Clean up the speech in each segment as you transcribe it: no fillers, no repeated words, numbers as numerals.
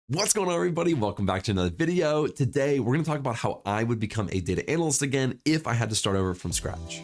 What's going on, everybody? Welcome back to another video. Today, we're going to talk about how I would become a data analyst again if I had to start over from scratch.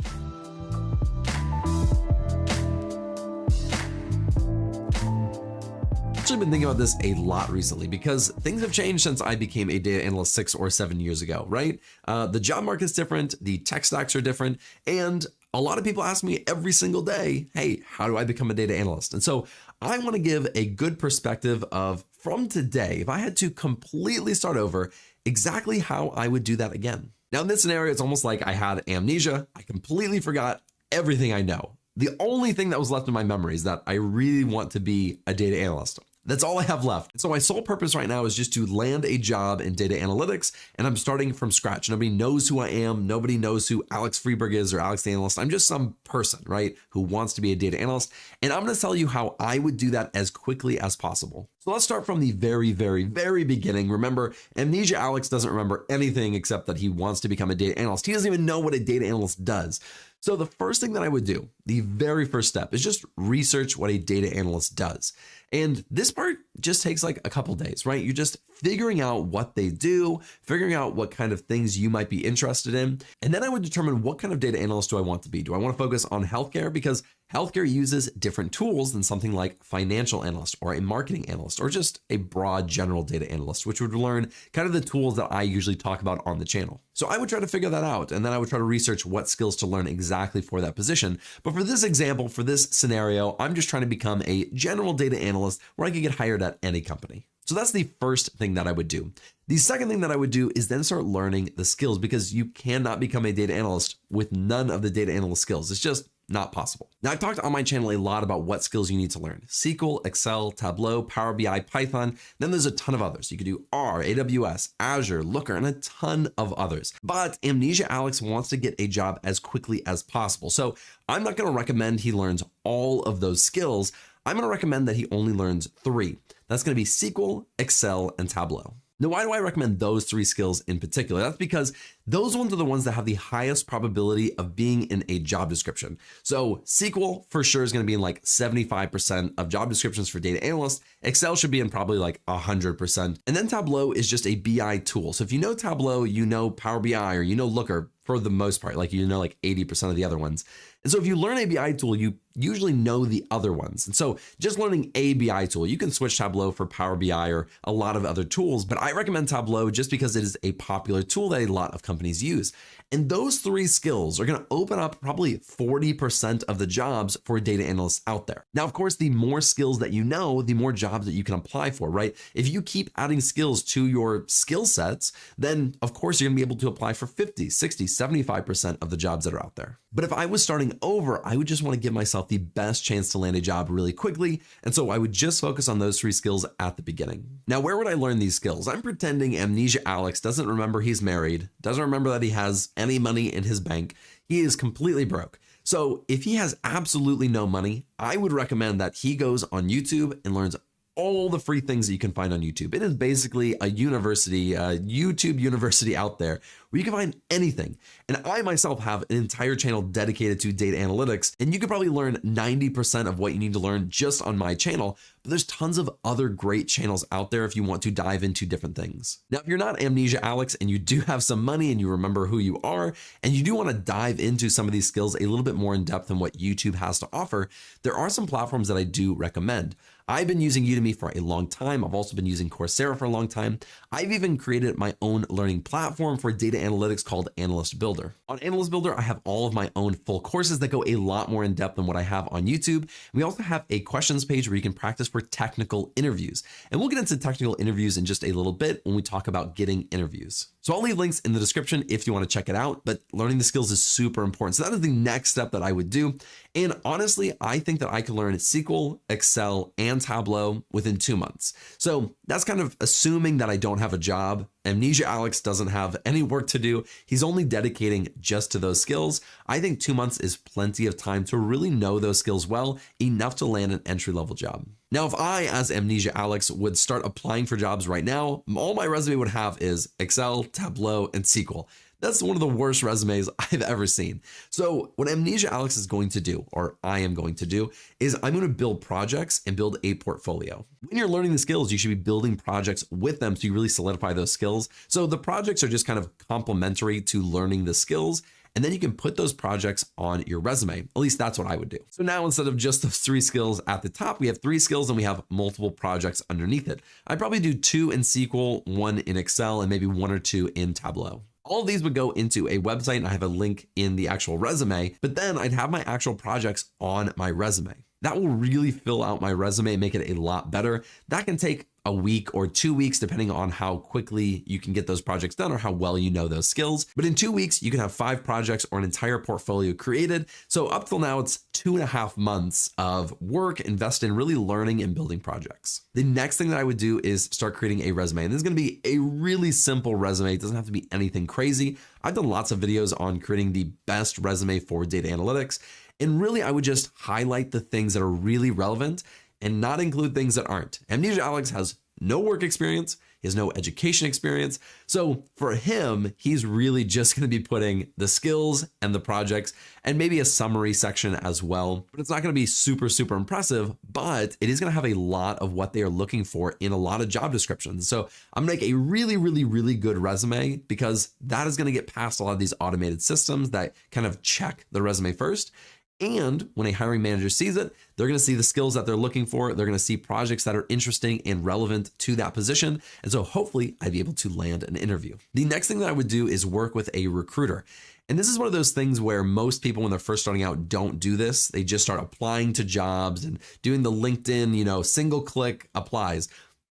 I've been thinking about this a lot recently because things have changed since I became a data analyst 6 or 7 years ago, right? The job market's different, the tech stacks are different, and a lot of people ask me every single day, hey, how do I become a data analyst? And so I want to give a good perspective of from today, if I had to completely start over, exactly how I would do that again. Now, in this scenario, it's almost like I had amnesia. I completely forgot everything I know. The only thing that was left in my memory is that I really want to be a data analyst. That's all I have left. So my sole purpose right now is just to land a job in data analytics, and I'm starting from scratch. Nobody knows who I am. Nobody knows who Alex Freeberg is or Alex the Analyst. I'm just some person, right, who wants to be a data analyst. And I'm going to tell you how I would do that as quickly as possible. So let's start from the very beginning. Remember, Amnesia Alex doesn't remember anything except that he wants to become a data analyst. He doesn't even know what a data analyst does. So the first thing that I would do, the very first step, is just research what a data analyst does. And this part just takes like a couple days, right? You're just figuring out what they do, figuring out what kind of things you might be interested in. And then I would determine what kind of data analyst do I want to be. Do I want to focus on healthcare? Because healthcare uses different tools than something like financial analyst or a marketing analyst or just a broad general data analyst, which would learn kind of the tools that I usually talk about on the channel. So I would try to figure that out. And then I would try to research what skills to learn exactly for that position. But for this example, for this scenario, I'm just trying to become a general data analyst where I could get hired at any company. So that's the first thing that I would do. The second thing that I would do is then start learning the skills, because you cannot become a data analyst with none of the data analyst skills. It's just not possible. Now, I've talked on my channel a lot about what skills you need to learn: SQL, Excel, Tableau, Power BI, Python. Then there's a ton of others. You could do R, AWS, Azure, Looker, and a ton of others. But Amnesia Alex wants to get a job as quickly as possible. So I'm not going to recommend he learns all of those skills. I'm going to recommend that he only learns 3. That's going to be SQL, Excel, and Tableau. Now, why do I recommend those 3 skills in particular? That's because those ones are the ones that have the highest probability of being in a job description. So SQL for sure is going to be in like 75% of job descriptions for data analysts. Excel should be in probably like 100%. And then Tableau is just a BI tool. So if you know Tableau, you know Power BI, or you know Looker for the most part, like you know like 80% of the other ones. And so if you learn a BI tool, you usually know the other ones. And so just learning a BI tool, you can switch Tableau for Power BI or a lot of other tools, but I recommend Tableau just because it is a popular tool that a lot of companies use. And those 3 skills are going to open up probably 40% of the jobs for data analysts out there. Now, of course, the more skills that you know, the more jobs that you can apply for, right? If you keep adding skills to your skill sets, then of course you're going to be able to apply for 50, 60, 75% of the jobs that are out there. But if I was starting over, I would just want to give myself the best chance to land a job really quickly. And so I would just focus on those 3 skills at the beginning. Now, where would I learn these skills? I'm pretending Amnesia Alex doesn't remember he's married, doesn't remember that he has any money in his bank. He is completely broke. So if he has absolutely no money, I would recommend that he goes on YouTube and learns all the free things that you can find on YouTube. It is basically a university, a YouTube university out there where you can find anything. And I myself have an entire channel dedicated to data analytics, and you could probably learn 90% of what you need to learn just on my channel. But there's tons of other great channels out there if you want to dive into different things. Now, if you're not Amnesia Alex and you do have some money and you remember who you are, and you do want to dive into some of these skills a little bit more in depth than what YouTube has to offer, there are some platforms that I do recommend. I've been using Udemy for a long time. I've also been using Coursera for a long time. I've even created my own learning platform for data analytics called Analyst Builder. On Analyst Builder, I have all of my own full courses that go a lot more in depth than what I have on YouTube. We also have a questions page where you can practice for technical interviews. And we'll get into technical interviews in just a little bit when we talk about getting interviews. So I'll leave links in the description if you want to check it out, but learning the skills is super important. So that is the next step that I would do. And honestly, I think that I could learn SQL, Excel, and Tableau within 2 months. So that's kind of assuming that I don't have a job. Amnesia Alex doesn't have any work to do. He's only dedicating just to those skills. I think 2 months is plenty of time to really know those skills well, enough to land an entry-level job. Now, if I, as Amnesia Alex, would start applying for jobs right now, all my resume would have is Excel, Tableau, and SQL. That's one of the worst resumes I've ever seen. So what Amnesia Alex is going to do, or I am going to do, is I'm going to build projects and build a portfolio. When you're learning the skills, you should be building projects with them so you really solidify those skills. So the projects are just kind of complementary to learning the skills. And then you can put those projects on your resume. At least that's what I would do. So now instead of just those 3 skills at the top, we have 3 skills and we have multiple projects underneath it. I'd probably do 2 in SQL, 1 in Excel, and maybe 1 or 2 in Tableau. All of these would go into a website and I have a link in the actual resume, but then I'd have my actual projects on my resume. That will really fill out my resume and make it a lot better. That can take a week or 2 weeks, depending on how quickly you can get those projects done or how well you know those skills. But in 2 weeks, you can have 5 projects or an entire portfolio created. So up till now, it's 2.5 months of work invested in really learning and building projects. The next thing that I would do is start creating a resume. And this is going to be a really simple resume. It doesn't have to be anything crazy. I've done lots of videos on creating the best resume for data analytics. And really, I would just highlight the things that are really relevant and not include things that aren't. Amnesia Alex has no work experience. He has no education experience. So for him, he's really just going to be putting the skills and the projects and maybe a summary section as well. But it's not going to be super, super impressive, but it is going to have a lot of what they are looking for in a lot of job descriptions. So I'm going to make a really, really, really good resume because that is going to get past a lot of these automated systems that kind of check the resume first. And when a hiring manager sees it, they're going to see the skills that they're looking for. They're going to see projects that are interesting and relevant to that position. And so hopefully I'd be able to land an interview. The next thing that I would do is work with a recruiter. And this is one of those things where most people, when they're first starting out, don't do this. They just start applying to jobs and doing the LinkedIn, single click applies.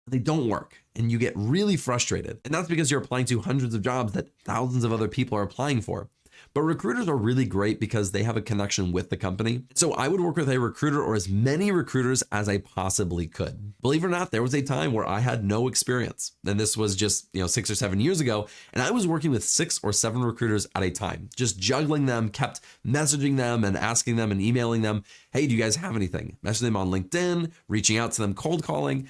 They don't work and you get really frustrated. And that's because you're applying to hundreds of jobs that thousands of other people are applying for. But recruiters are really great because they have a connection with the company. So I would work with a recruiter or as many recruiters as I possibly could. Believe it or not, there was a time where I had no experience. And this was just 6 or 7 years ago. And I was working with 6 or 7 recruiters at a time, just juggling them, kept messaging them and asking them and emailing them. Hey, do you guys have anything? Messaging them on LinkedIn, reaching out to them, cold calling.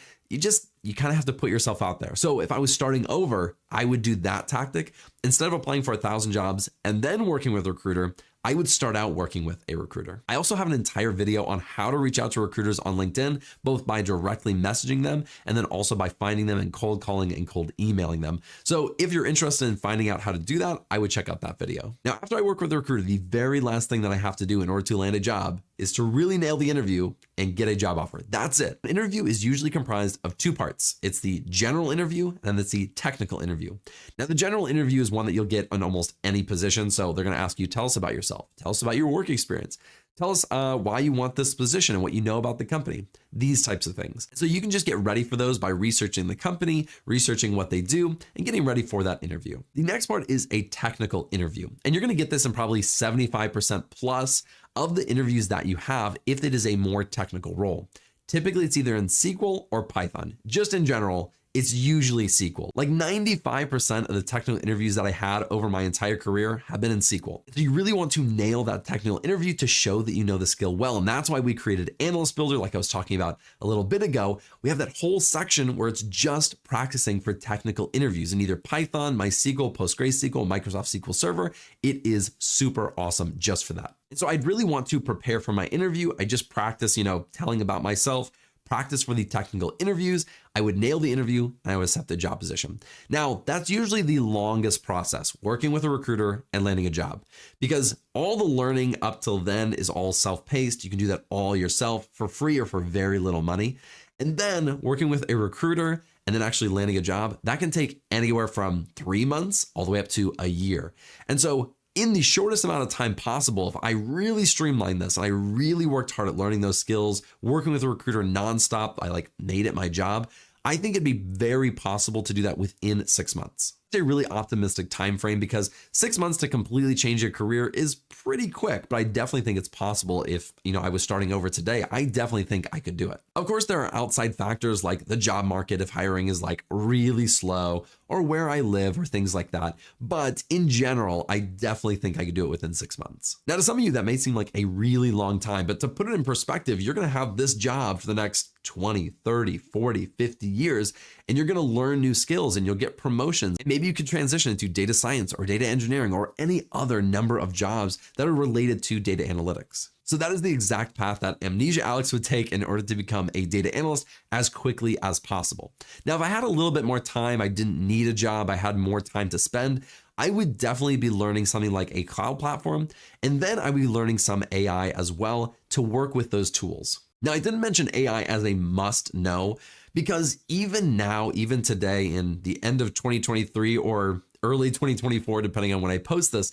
You kind of have to put yourself out there. So if I was starting over, I would do that tactic. Instead of applying for 1,000 jobs and then working with a recruiter, I would start out working with a recruiter. I also have an entire video on how to reach out to recruiters on LinkedIn, both by directly messaging them and then also by finding them and cold calling and cold emailing them. So if you're interested in finding out how to do that, I would check out that video. Now, after I work with a recruiter, the very last thing that I have to do in order to land a job is to really nail the interview and get a job offer. That's it. An interview is usually comprised of 2 parts. It's the general interview and it's the technical interview. Now, the general interview is one that you'll get on almost any position. So they're going to ask you, tell us about yourself. Tell us about your work experience. Tell us why you want this position and what you know about the company, these types of things. So you can just get ready for those by researching the company, researching what they do, and getting ready for that interview. The next part is a technical interview. And you're going to get this in probably 75% plus of the interviews that you have if it is a more technical role. Typically, it's either in SQL or Python. Just in general, it's usually SQL. Like 95% of the technical interviews that I had over my entire career have been in SQL. So you really want to nail that technical interview to show that you know the skill well. And that's why we created Analyst Builder, like I was talking about a little bit ago. We have that whole section where it's just practicing for technical interviews in either Python, MySQL, PostgreSQL, Microsoft SQL Server. It is super awesome just for that. And so I'd really want to prepare for my interview. I just practice, telling about myself, practice for the technical interviews. I would nail the interview and I would accept the job position. Now, that's usually the longest process, working with a recruiter and landing a job, because all the learning up till then is all self-paced. You can do that all yourself for free or for very little money. And then working with a recruiter and then actually landing a job, that can take anywhere from 3 months all the way up to a year. And so in the shortest amount of time possible, if I really streamlined this and I really worked hard at learning those skills, working with a recruiter nonstop, I made it my job, I think it'd be very possible to do that within 6 months. It's a really optimistic time frame because 6 months to completely change your career is pretty quick, but I definitely think it's possible. If I was starting over today, I definitely think I could do it. Of course, there are outside factors like the job market, if hiring is really slow, or where I live or things like that. But in general, I definitely think I could do it within 6 months. Now, to some of you, that may seem like a really long time, but to put it in perspective, you're going to have this job for the next 20, 30, 40, 50 years, and you're going to learn new skills and you'll get promotions. And maybe maybe you could transition into data science or data engineering or any other number of jobs that are related to data analytics. So that is the exact path that Amnesia Alex would take in order to become a data analyst as quickly as possible. Now, if I had a little bit more time, I didn't need a job, I had more time to spend, I would definitely be learning something like a cloud platform, and then I would be learning some AI as well to work with those tools. Now, I didn't mention AI as a must know, because even now, even today in the end of 2023 or early 2024, depending on when I post this,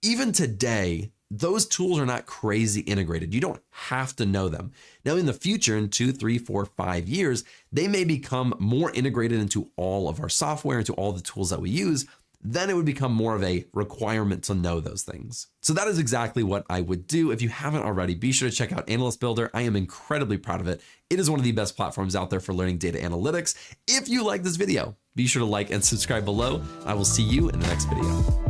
even today, those tools are not crazy integrated. You don't have to know them. Now, in the future, in 2, 3, 4, 5 years, they may become more integrated into all of our software, into all the tools that we use. Then it would become more of a requirement to know those things. So that is exactly what I would do. If you haven't already, be sure to check out Analyst Builder. I am incredibly proud of it. It is one of the best platforms out there for learning data analytics. If you like this video, be sure to like and subscribe below. I will see you in the next video.